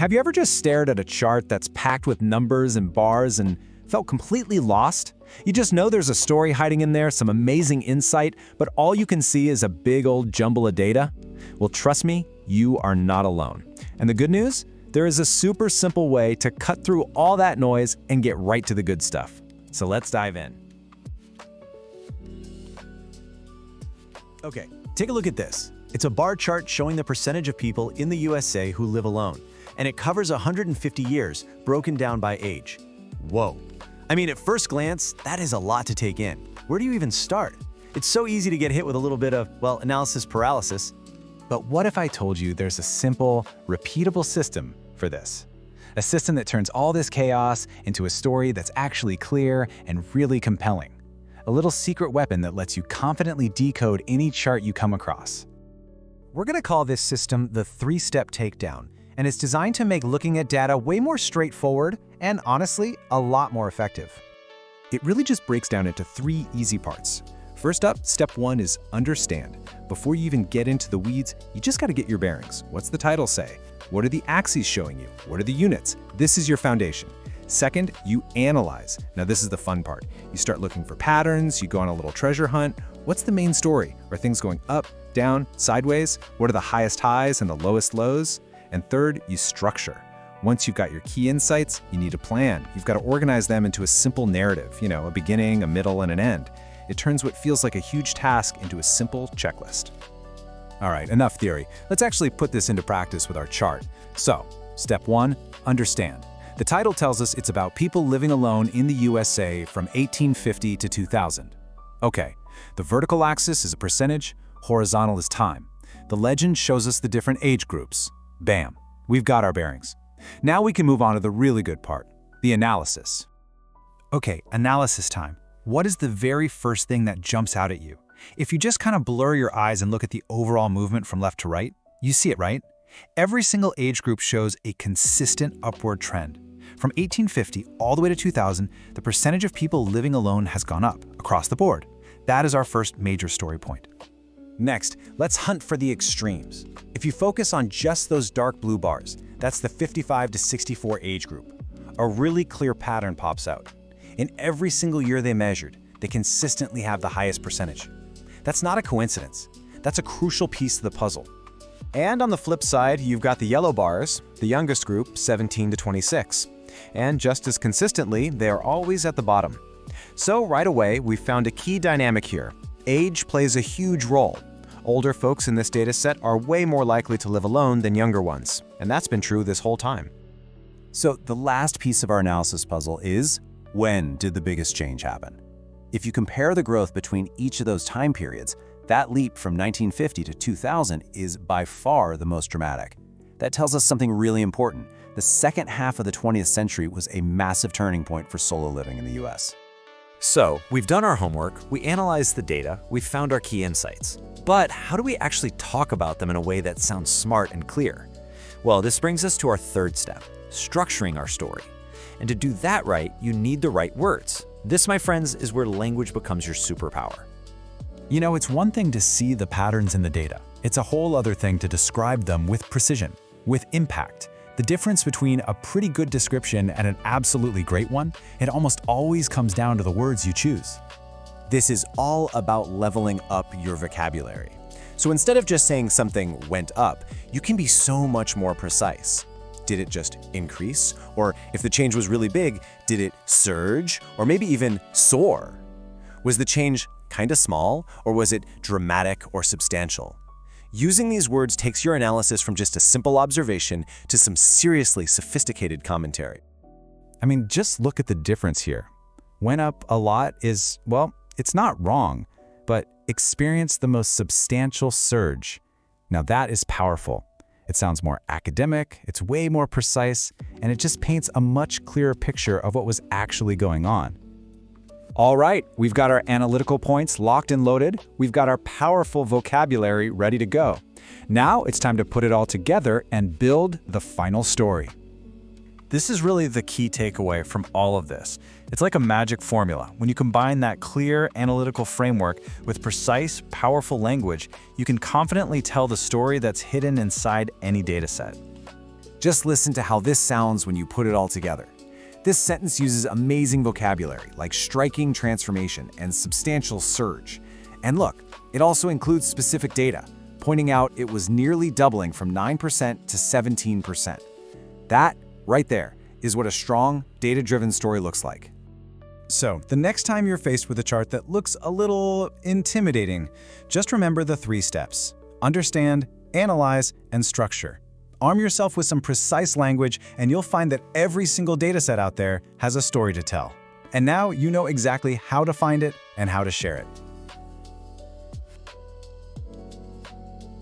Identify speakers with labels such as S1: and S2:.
S1: Have you ever just stared at a chart that's packed with numbers and bars and felt completely lost? You just know there's a story hiding in there, some amazing insight, but all you can see is a big old jumble of data? Well, trust me, you are not alone. And the good news? There is a super simple way to cut through all that noise and get right to the good stuff. So let's dive in. Okay, take a look at this. It's a bar chart showing the percentage of people in the USA who live alone, and it covers 150 years, broken down by age. Whoa. I mean, at first glance, that is a lot to take in. Where do you even start? It's so easy to get hit with a little bit of, well, analysis paralysis. But what if I told you there's a simple, repeatable system for this? A system that turns all this chaos into a story that's actually clear and really compelling. A little secret weapon that lets you confidently decode any chart you come across. We're going to call this system the three-step takedown, and it's designed to make looking at data way more straightforward and, honestly, a lot more effective. It really just breaks down into 3 easy parts. First up, step 1 is understand. Before you even get into the weeds, you just got to get your bearings. What's the title say? What are the axes showing you? What are the units? This is your foundation. Second, you analyze. Now this is the fun part. You start looking for patterns, you go on a little treasure hunt. What's the main story? Are things going up, down, sideways? What are the highest highs and the lowest lows? And third, you structure. Once you've got your key insights, you need a plan. You've got to organize them into a simple narrative, a beginning, a middle, and an end. It turns what feels like a huge task into a simple checklist. All right, enough theory. Let's actually put this into practice with our chart. So, step 1, understand. The title tells us it's about people living alone in the USA from 1850 to 2000. Okay, the vertical axis is a percentage, horizontal is time. The legend shows us the different age groups. Bam, we've got our bearings. Now we can move on to the really good part, the analysis. Okay, analysis time. What is the very first thing that jumps out at you? If you just kind of blur your eyes and look at the overall movement from left to right, you see it, right? Every single age group shows a consistent upward trend. From 1850 all the way to 2000, the percentage of people living alone has gone up across the board. That is our first major story point. Next, let's hunt for the extremes. If you focus on just those dark blue bars, that's the 55 to 64 age group. A really clear pattern pops out. In every single year they measured, they consistently have the highest percentage. That's not a coincidence. That's a crucial piece of the puzzle. And on the flip side, you've got the yellow bars, the youngest group, 17 to 26. And just as consistently, they are always at the bottom. So right away, we've found a key dynamic here. Age plays a huge role. Older folks in this data set are way more likely to live alone than younger ones, and that's been true this whole time. So the last piece of our analysis puzzle is, when did the biggest change happen? If you compare the growth between each of those time periods, that leap from 1950 to 2000 is by far the most dramatic. That tells us something really important. The second half of the 20th century was a massive turning point for solo living in the US.
S2: So, we've done our homework, we analyzed the data, we've found our key insights. But how do we actually talk about them in a way that sounds smart and clear? Well, this brings us to our third step, structuring our story. And to do that right, you need the right words. This, my friends, is where language becomes your superpower.
S1: It's one thing to see the patterns in the data. It's a whole other thing to describe them with precision, with impact. The difference between a pretty good description and an absolutely great one, it almost always comes down to the words you choose.
S3: This is all about leveling up your vocabulary. So instead of just saying something went up, you can be so much more precise. Did it just increase? Or if the change was really big, did it surge? Or maybe even soar? Was the change kind of small? Or was it dramatic or substantial? Using these words takes your analysis from just a simple observation to some seriously sophisticated commentary.
S1: Just look at the difference here. Went up a lot is, well, it's not wrong, but experienced the most substantial surge. Now that is powerful. It sounds more academic, it's way more precise, and it just paints a much clearer picture of what was actually going on. All right, we've got our analytical points locked and loaded. We've got our powerful vocabulary ready to go. Now it's time to put it all together and build the final story. This is really the key takeaway from all of this. It's like a magic formula. When you combine that clear analytical framework with precise, powerful language, you can confidently tell the story that's hidden inside any dataset.
S2: Just listen to how this sounds when you put it all together. This sentence uses amazing vocabulary like striking transformation and substantial surge. And look, it also includes specific data, pointing out it was nearly doubling from 9% to 17%. That, right there, is what a strong, data-driven story looks like.
S4: So, the next time you're faced with a chart that looks a little intimidating, just remember the 3 steps: understand, analyze, and structure. Arm yourself with some precise language, and you'll find that every single dataset out there has a story to tell. And now you know exactly how to find it and how to share it.